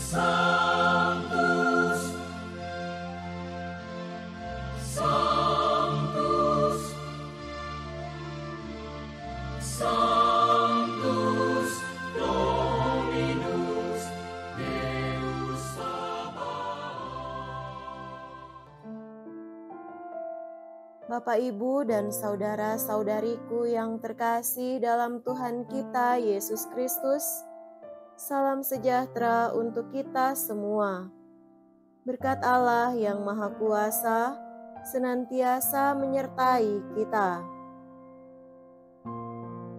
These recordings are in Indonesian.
Sanctus, Sanctus, Sanctus Dominus Deus Sabaoth. Bapak, Ibu, dan saudara-saudariku yang terkasih dalam Tuhan kita Yesus Kristus, salam sejahtera untuk kita semua. Berkat Allah yang Maha Kuasa senantiasa menyertai kita.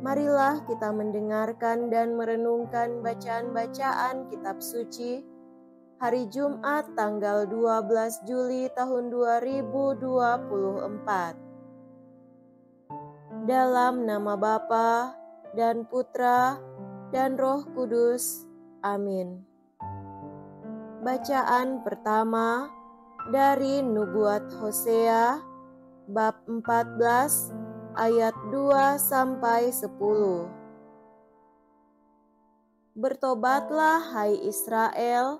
Marilah kita mendengarkan dan merenungkan bacaan-bacaan kitab suci hari Jumat tanggal 12 Juli tahun 2024. Dalam nama Bapa dan Putra dan Roh Kudus. Amin. Bacaan pertama dari Nubuat Hosea bab 14 ayat 2 sampai 10. Bertobatlah hai Israel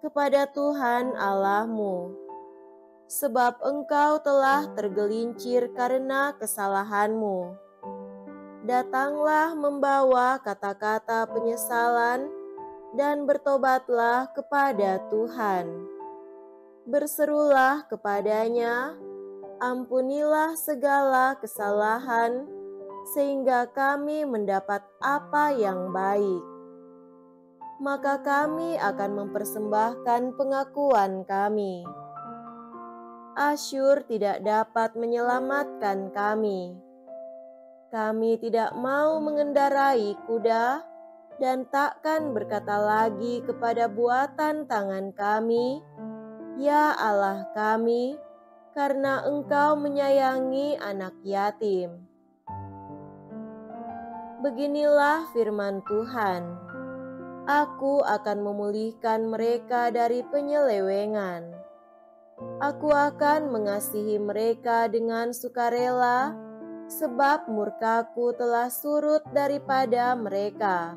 kepada Tuhan Allahmu, sebab engkau telah tergelincir karena kesalahanmu. Datanglah membawa kata-kata penyesalan dan bertobatlah kepada Tuhan. Berserulah kepadanya, ampunilah segala kesalahan, sehingga kami mendapat apa yang baik. Maka kami akan mempersembahkan pengakuan kami. Asyur tidak dapat menyelamatkan kami. Kami tidak mau mengendarai kuda dan takkan berkata lagi kepada buatan tangan kami, "Ya Allah kami, karena Engkau menyayangi anak yatim." Beginilah firman Tuhan, "Aku akan memulihkan mereka dari penyelewengan. Aku akan mengasihi mereka dengan sukarela, sebab murkaku telah surut daripada mereka.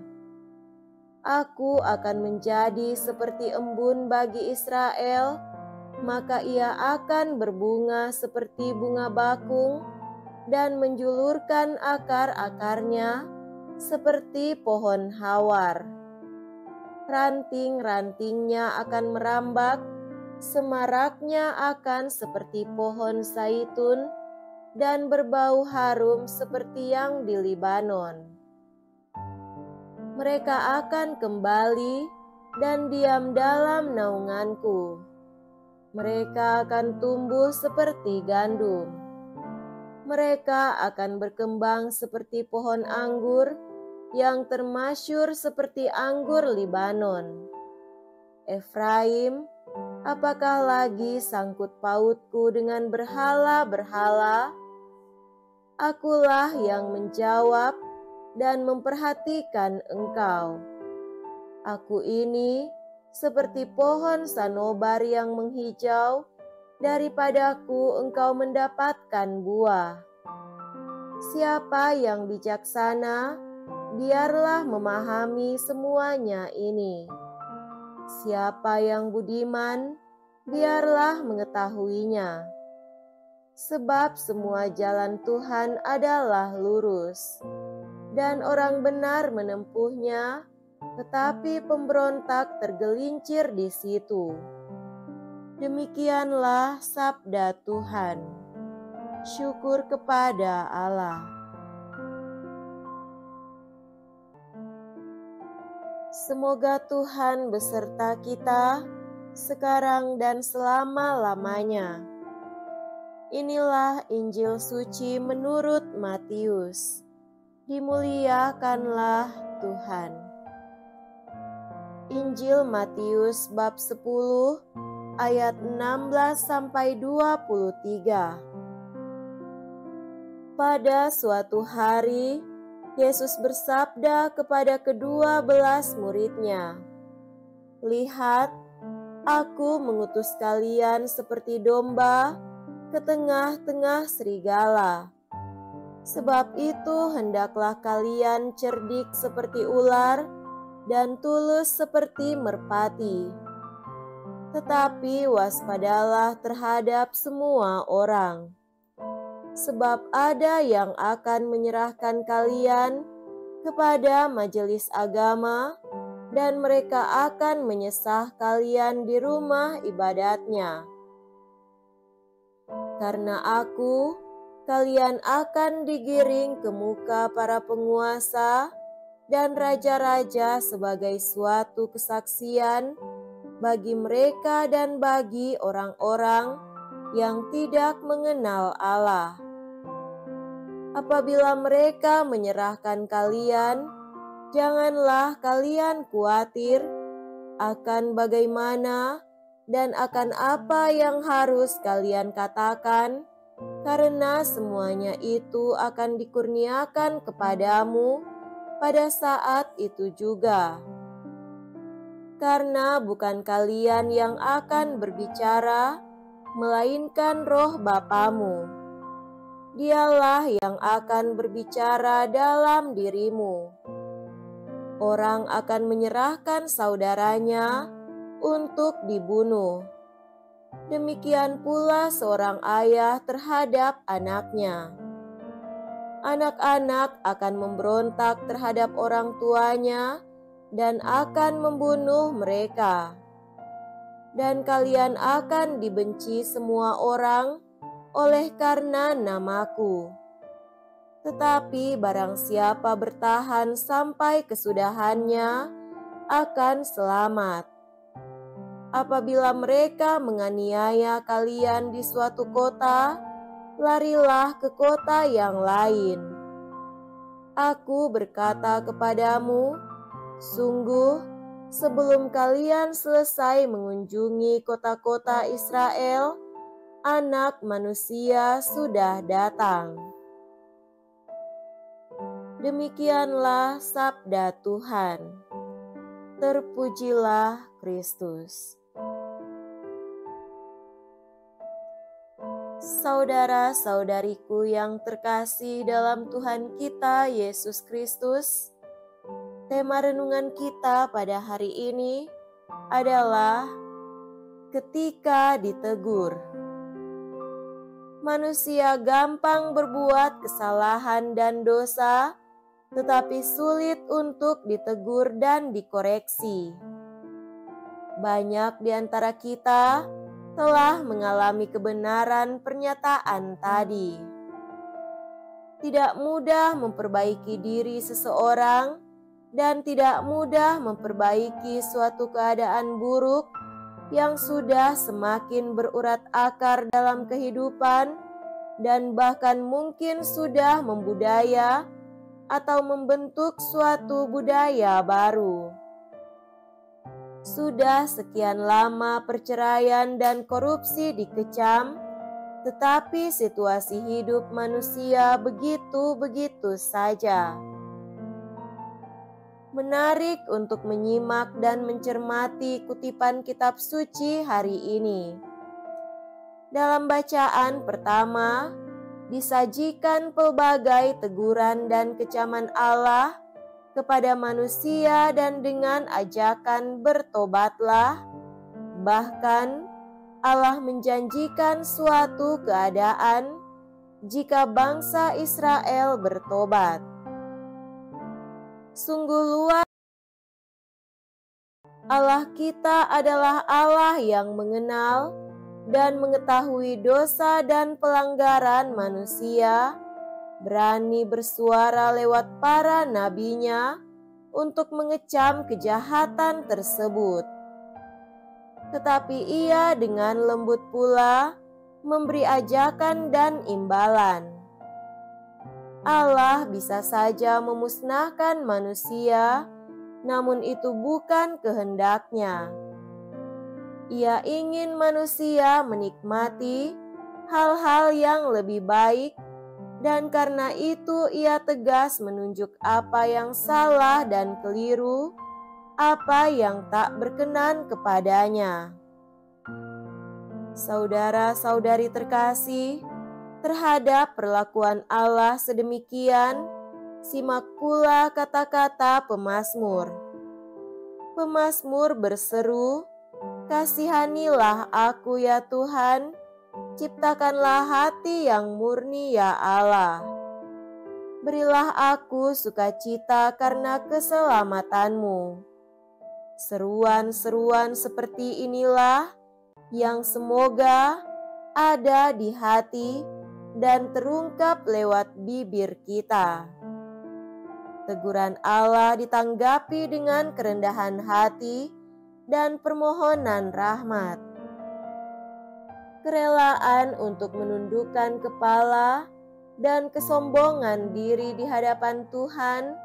Aku akan menjadi seperti embun bagi Israel, maka ia akan berbunga seperti bunga bakung dan menjulurkan akar-akarnya seperti pohon hawar. Ranting-rantingnya akan merambak, semaraknya akan seperti pohon zaitun, dan berbau harum seperti yang di Libanon. Mereka akan kembali dan diam dalam naunganku. Mereka akan tumbuh seperti gandum. Mereka akan berkembang seperti pohon anggur yang termasyur seperti anggur Libanon. Efraim, apakah lagi sangkut pautku dengan berhala-berhala? Akulah yang menjawab dan memperhatikan engkau. Aku ini seperti pohon sanobar yang menghijau, daripadaku engkau mendapatkan buah. Siapa yang bijaksana, biarlah memahami semuanya ini. Siapa yang budiman, biarlah mengetahuinya. Sebab semua jalan Tuhan adalah lurus, dan orang benar menempuhnya, tetapi pemberontak tergelincir di situ. Demikianlah sabda Tuhan. Syukur kepada Allah. Semoga Tuhan beserta kita sekarang dan selama-lamanya. Inilah Injil suci menurut Matius. Dimuliakanlah Tuhan. Injil Matius bab 10 ayat 16 sampai 23. Pada suatu hari, Yesus bersabda kepada ke-12 murid-Nya, "Lihat, Aku mengutus kalian seperti domba ke tengah-tengah serigala. Sebab itu hendaklah kalian cerdik seperti ular dan tulus seperti merpati. Tetapi waspadalah terhadap semua orang, sebab ada yang akan menyerahkan kalian kepada majelis agama, dan mereka akan menyesah kalian di rumah ibadatnya. Karena aku, kalian akan digiring ke muka para penguasa dan raja-raja sebagai suatu kesaksian bagi mereka dan bagi orang-orang yang tidak mengenal Allah. Apabila mereka menyerahkan kalian, janganlah kalian khawatir akan bagaimana dan akan apa yang harus kalian katakan, karena semuanya itu akan dikurniakan kepadamu pada saat itu juga. Karena bukan kalian yang akan berbicara, melainkan Roh Bapamu. Dialah yang akan berbicara dalam dirimu. Orang akan menyerahkan saudaranya untuk dibunuh. Demikian pula seorang ayah terhadap anaknya. Anak-anak akan memberontak terhadap orang tuanya dan akan membunuh mereka. Dan kalian akan dibenci semua orang oleh karena namaku. Tetapi barang siapa bertahan sampai kesudahannya akan selamat. Apabila mereka menganiaya kalian di suatu kota, larilah ke kota yang lain. Aku berkata kepadamu, sungguh, sebelum kalian selesai mengunjungi kota-kota Israel, Anak Manusia sudah datang. Demikianlah sabda Tuhan. Terpujilah Kristus. Saudara-saudariku yang terkasih dalam Tuhan kita Yesus Kristus, tema renungan kita pada hari ini adalah ketika ditegur. Manusia gampang berbuat kesalahan dan dosa, tetapi sulit untuk ditegur dan dikoreksi. Banyak di antara kita telah mengalami kebenaran pernyataan tadi. Tidak mudah memperbaiki diri seseorang dan tidak mudah memperbaiki suatu keadaan buruk yang sudah semakin berurat akar dalam kehidupan dan bahkan mungkin sudah membudaya atau membentuk suatu budaya baru. Sudah sekian lama perceraian dan korupsi dikecam, tetapi situasi hidup manusia begitu-begitu saja. Menarik untuk menyimak dan mencermati kutipan kitab suci hari ini. Dalam bacaan pertama, disajikan pelbagai teguran dan kecaman Allah kepada manusia dan dengan ajakan bertobatlah. Bahkan Allah menjanjikan suatu keadaan jika bangsa Israel bertobat. Sungguh luar Allah kita adalah Allah yang mengenal dan mengetahui dosa dan pelanggaran manusia, berani bersuara lewat para nabinya untuk mengecam kejahatan tersebut. Tetapi Ia dengan lembut pula memberi ajakan dan imbalan. Allah bisa saja memusnahkan manusia, namun itu bukan kehendak-Nya. Ia ingin manusia menikmati hal-hal yang lebih baik, dan karena itu Ia tegas menunjuk apa yang salah dan keliru, apa yang tak berkenan kepadanya. Saudara-saudari terkasih, terhadap perlakuan Allah sedemikian, simak pula kata-kata pemazmur. Pemazmur berseru, "Kasihanilah aku ya Tuhan, ciptakanlah hati yang murni ya Allah. Berilah aku sukacita karena keselamatanmu." Seruan-seruan seperti inilah yang semoga ada di hati dan terungkap lewat bibir kita. Teguran Allah ditanggapi dengan kerendahan hati dan permohonan rahmat. Kerelaan untuk menundukkan kepala dan kesombongan diri di hadapan Tuhan,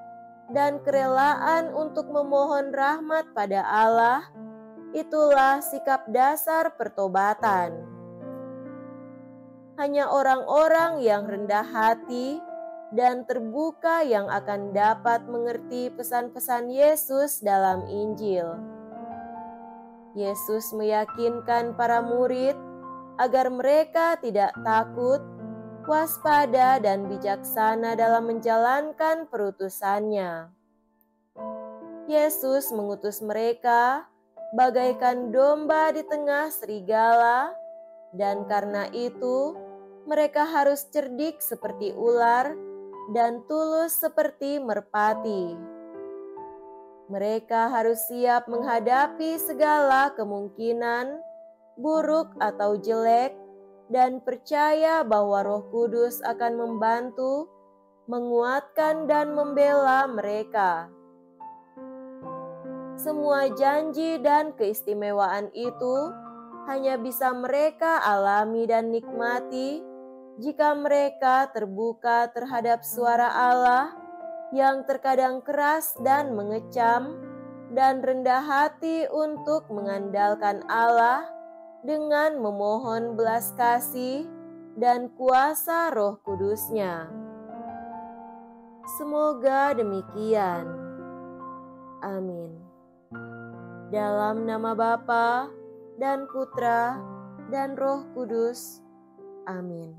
dan kerelaan untuk memohon rahmat pada Allah, itulah sikap dasar pertobatan. Hanya orang-orang yang rendah hati dan terbuka yang akan dapat mengerti pesan-pesan Yesus dalam Injil. Yesus meyakinkan para murid agar mereka tidak takut, waspada, dan bijaksana dalam menjalankan perutusannya. Yesus mengutus mereka bagaikan domba di tengah serigala, dan karena itu mereka harus cerdik seperti ular dan tulus seperti merpati. Mereka harus siap menghadapi segala kemungkinan, buruk atau jelek, dan percaya bahwa Roh Kudus akan membantu, menguatkan, dan membela mereka. Semua janji dan keistimewaan itu hanya bisa mereka alami dan nikmati jika mereka terbuka terhadap suara Allah yang terkadang keras dan mengecam, dan rendah hati untuk mengandalkan Allah dengan memohon belas kasih dan kuasa Roh Kudus-Nya. Semoga demikian. Amin. Dalam nama Bapa dan Putra dan Roh Kudus. Amin.